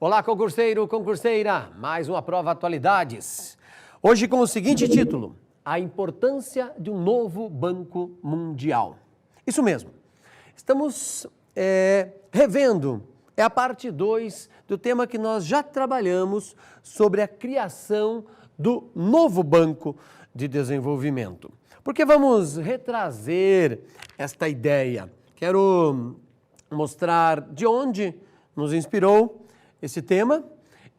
Olá, concurseiro, concurseira, mais uma prova Atualidades. Hoje com o seguinte título, a importância de um novo Banco Mundial. Isso mesmo, estamos revendo, é a parte 2 do tema que nós já trabalhamos sobre a criação do novo Banco de Desenvolvimento. Porque vamos retrazer esta ideia. Quero mostrar de onde nos inspirou esse tema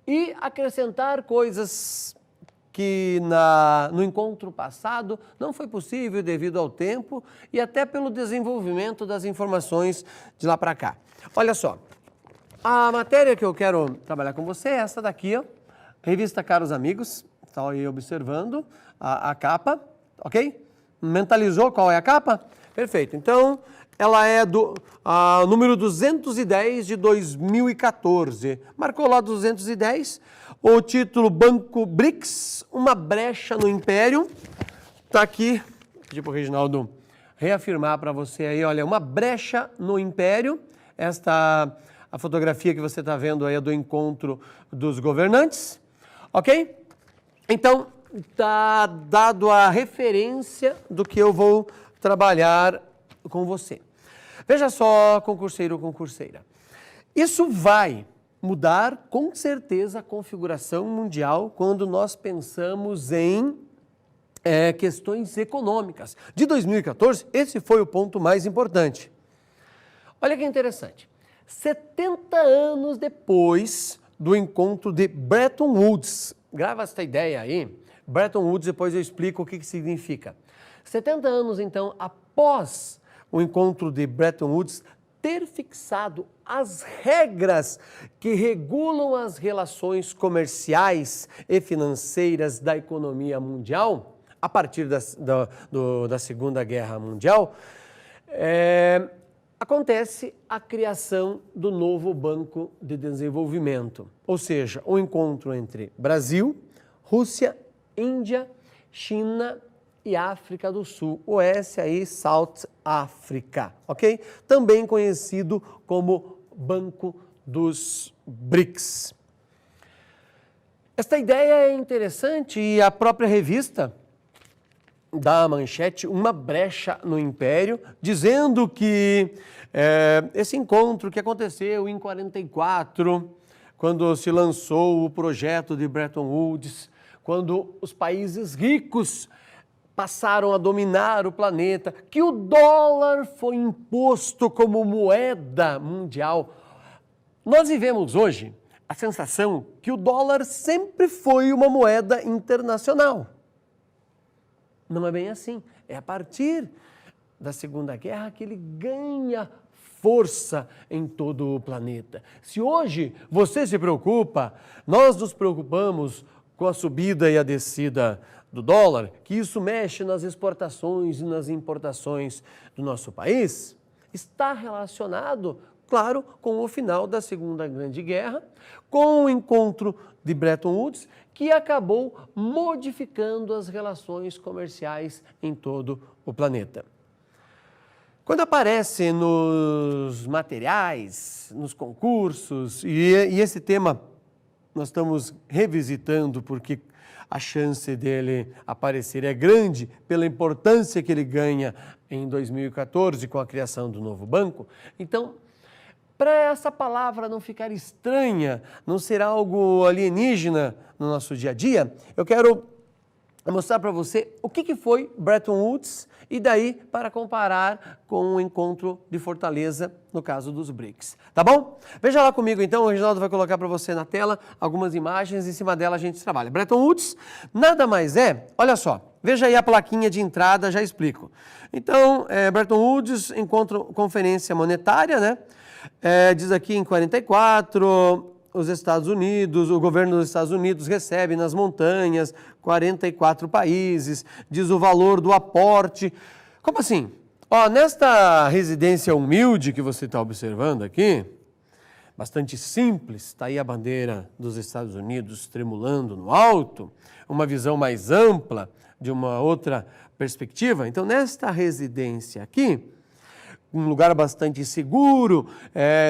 e acrescentar coisas que no encontro passado não foi possível devido ao tempo e até pelo desenvolvimento das informações de lá para cá. Olha só, a matéria que eu quero trabalhar com você é essa daqui, ó, revista Caros Amigos, está aí observando a capa, ok? Mentalizou qual é a capa? Perfeito, então ela é do número 210 de 2014. Marcou lá 210, o título Banco BRICS, uma brecha no Império. Está aqui, pedi para o Reginaldo reafirmar para você aí, olha, uma brecha no Império. A fotografia que você está vendo aí é do encontro dos governantes, ok? Então, está dado a referência do que eu vou trabalhar com você. Veja só, concurseiro, concurseira. Isso vai mudar com certeza a configuração mundial quando nós pensamos em questões econômicas. De 2014, esse foi o ponto mais importante. Olha que interessante. 70 anos depois do encontro de Bretton Woods, grava essa ideia aí, Bretton Woods, depois eu explico o que significa. 70 anos, então, após o encontro de Bretton Woods ter fixado as regras que regulam as relações comerciais e financeiras da economia mundial, a partir da Segunda Guerra Mundial, acontece a criação do novo Banco de Desenvolvimento, ou seja, o encontro entre Brasil, Rússia, Índia, China e África do Sul, o S aí, South Africa, ok? Também conhecido como Banco dos BRICS. Esta ideia é interessante e a própria revista dá a manchete uma brecha no Império, dizendo que esse encontro que aconteceu em 44, quando se lançou o projeto de Bretton Woods, quando os países ricos passaram a dominar o planeta, que o dólar foi imposto como moeda mundial. Nós vivemos hoje a sensação que o dólar sempre foi uma moeda internacional. Não é bem assim. É a partir da Segunda Guerra que ele ganha força em todo o planeta. Se hoje você se preocupa, nós nos preocupamos com a subida e a descida do dólar, que isso mexe nas exportações e nas importações do nosso país, está relacionado, claro, com o final da Segunda Grande Guerra, com o encontro de Bretton Woods, que acabou modificando as relações comerciais em todo o planeta. Quando aparece nos materiais, nos concursos, e esse tema nós estamos revisitando porque a chance dele aparecer é grande pela importância que ele ganha em 2014 com a criação do novo banco. Então, para essa palavra não ficar estranha, não ser algo alienígena no nosso dia a dia, eu quero mostrar para você o que foi Bretton Woods e daí para comparar com o encontro de Fortaleza, no caso dos BRICS. Tá bom? Veja lá comigo então, o Reginaldo vai colocar para você na tela algumas imagens, em cima dela a gente trabalha. Bretton Woods nada mais é, olha só, veja aí a plaquinha de entrada, já explico. Então, Bretton Woods, conferência monetária, né? Diz aqui em 44, os Estados Unidos, o governo dos Estados Unidos recebe nas montanhas 44 países, diz o valor do aporte. Como assim? Ó, nesta residência humilde que você está observando aqui, bastante simples, está aí a bandeira dos Estados Unidos tremulando no alto, uma visão mais ampla de uma outra perspectiva. Então, nesta residência aqui, um lugar bastante seguro,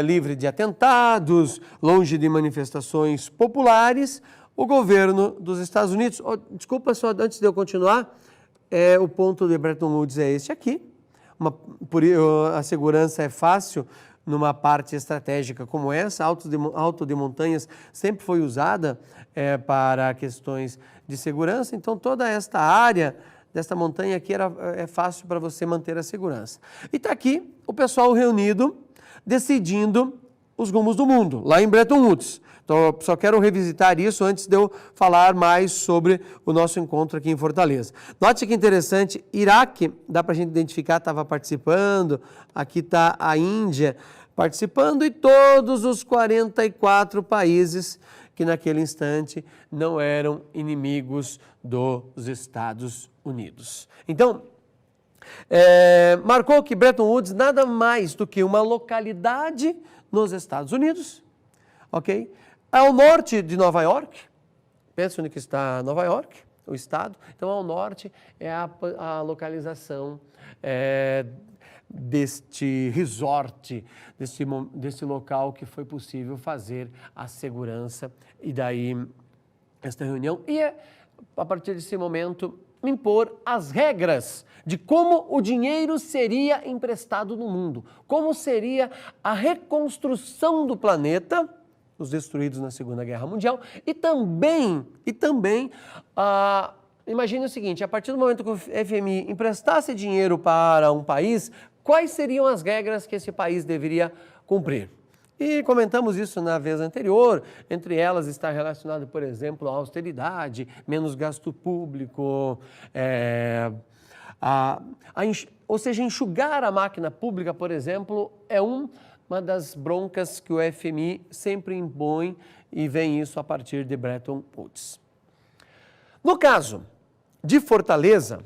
livre de atentados, longe de manifestações populares, o governo dos Estados Unidos... desculpa, só antes de eu continuar, o ponto de Bretton Woods é este aqui. A segurança é fácil numa parte estratégica como essa. Alto de montanhas sempre foi usada para questões de segurança, então toda esta área desta montanha aqui é fácil para você manter a segurança. E está aqui o pessoal reunido, decidindo os rumos do mundo, lá em Bretton Woods. Então, eu só quero revisitar isso antes de eu falar mais sobre o nosso encontro aqui em Fortaleza. Note que interessante, Iraque, dá para a gente identificar, estava participando, aqui está a Índia participando e todos os 44 países que naquele instante não eram inimigos dos Estados Unidos. Então, marcou que Bretton Woods nada mais do que uma localidade nos Estados Unidos, ok? Ao norte de Nova York, pensa onde que está Nova York, o estado. Então, ao norte é a localização deste resort, deste local que foi possível fazer a segurança e daí esta reunião. E a partir desse momento, impor as regras de como o dinheiro seria emprestado no mundo, como seria a reconstrução do planeta, os destruídos na Segunda Guerra Mundial, e também, imagine o seguinte, a partir do momento que o FMI emprestasse dinheiro para um país, quais seriam as regras que esse país deveria cumprir? E comentamos isso na vez anterior, entre elas está relacionado, por exemplo, à austeridade, menos gasto público, ou seja, enxugar a máquina pública, por exemplo, é uma das broncas que o FMI sempre impõe e vem isso a partir de Bretton Woods. No caso de Fortaleza,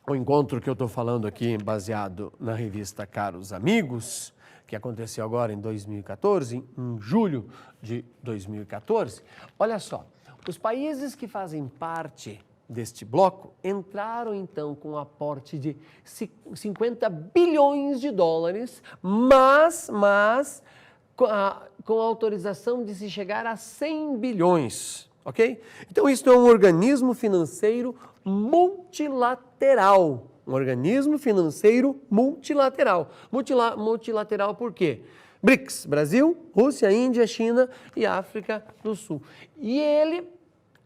o encontro que eu estou falando aqui, baseado na revista Caros Amigos, que aconteceu agora em 2014, em julho de 2014, olha só, os países que fazem parte deste bloco entraram então com um aporte de 50 bilhões de dólares, mas com a autorização de se chegar a 100 bilhões, ok? Então isso é um organismo financeiro multilateral. Um organismo financeiro multilateral. Multilateral por quê? BRICS, Brasil, Rússia, Índia, China e África do Sul. E ele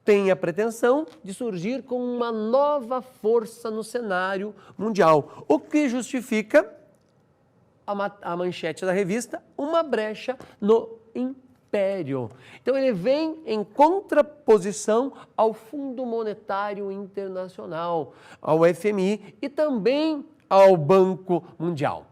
tem a pretensão de surgir com uma nova força no cenário mundial, o que justifica a manchete da revista, uma brecha no império. Então ele vem em contraposição ao Fundo Monetário Internacional, ao FMI e também ao Banco Mundial.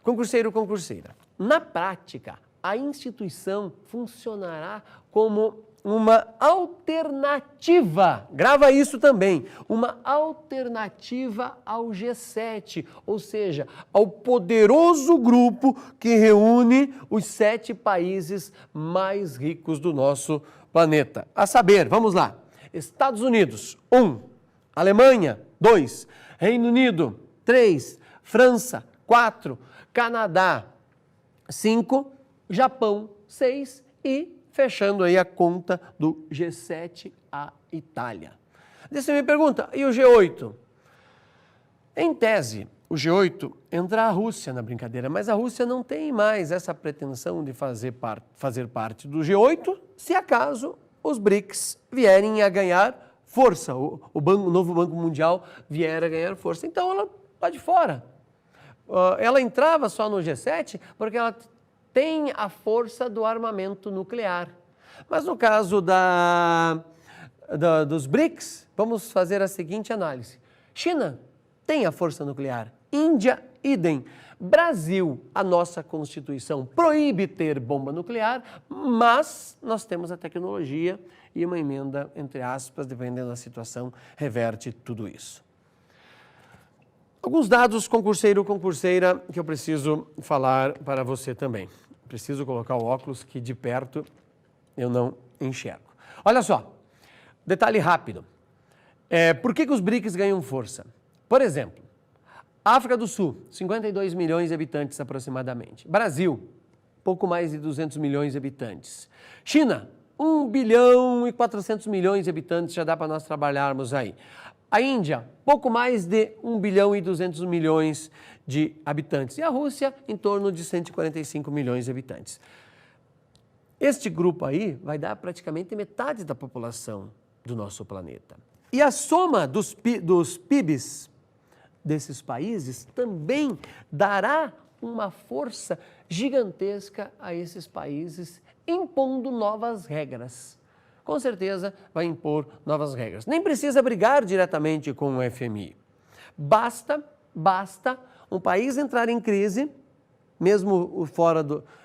Concurseiro, concurseira, na prática, a instituição funcionará como uma alternativa, grava isso também, uma alternativa ao G7, ou seja, ao poderoso grupo que reúne os 7 países mais ricos do nosso planeta. A saber, vamos lá, Estados Unidos, 1, Alemanha, 2, Reino Unido, 3, França, 4, Canadá, 5, Japão, 6 e fechando aí a conta do G7, a Itália. Daí você me pergunta, e o G8? Em tese, o G8 entra a Rússia na brincadeira, mas a Rússia não tem mais essa pretensão de fazer parte do G8, se acaso os BRICS vierem a ganhar força, o novo Banco Mundial vier a ganhar força. Então ela está de fora. Ela entrava só no G7 porque ela tem a força do armamento nuclear. Mas no caso dos BRICS, vamos fazer a seguinte análise. China tem a força nuclear, Índia, idem. Brasil, a nossa Constituição proíbe ter bomba nuclear, mas nós temos a tecnologia e uma emenda, entre aspas, dependendo da situação, reverte tudo isso. Alguns dados, concurseiro, concurseira, que eu preciso falar para você também. Preciso colocar o óculos que de perto eu não enxergo. Olha só, detalhe rápido. Por que os BRICS ganham força? Por exemplo, África do Sul, 52 milhões de habitantes aproximadamente. Brasil, pouco mais de 200 milhões de habitantes. China, 1 bilhão e 400 milhões de habitantes, já dá para nós trabalharmos aí. A Índia, pouco mais de 1 bilhão e 200 milhões de habitantes. E a Rússia, em torno de 145 milhões de habitantes. Este grupo aí vai dar praticamente metade da população do nosso planeta. E a soma dos PIBs desses países também dará uma força gigantesca a esses países, impondo novas regras. Com certeza vai impor novas regras. Nem precisa brigar diretamente com o FMI. Basta um país entrar em crise, mesmo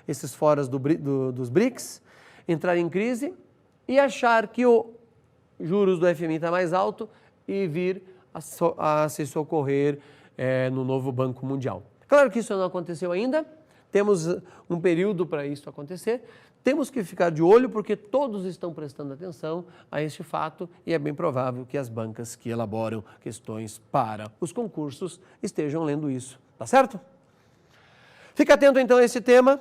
esses foras dos BRICS, entrar em crise e achar que o juros do FMI está mais alto e vir a se socorrer no novo Banco Mundial. Claro que isso não aconteceu ainda, temos um período para isso acontecer, temos que ficar de olho porque todos estão prestando atenção a este fato e é bem provável que as bancas que elaboram questões para os concursos estejam lendo isso, tá certo? Fica atento então a esse tema,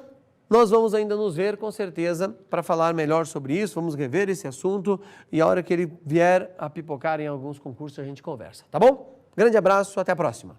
nós vamos ainda nos ver com certeza para falar melhor sobre isso, vamos rever esse assunto e a hora que ele vier a pipocar em alguns concursos a gente conversa, tá bom? Grande abraço, até a próxima.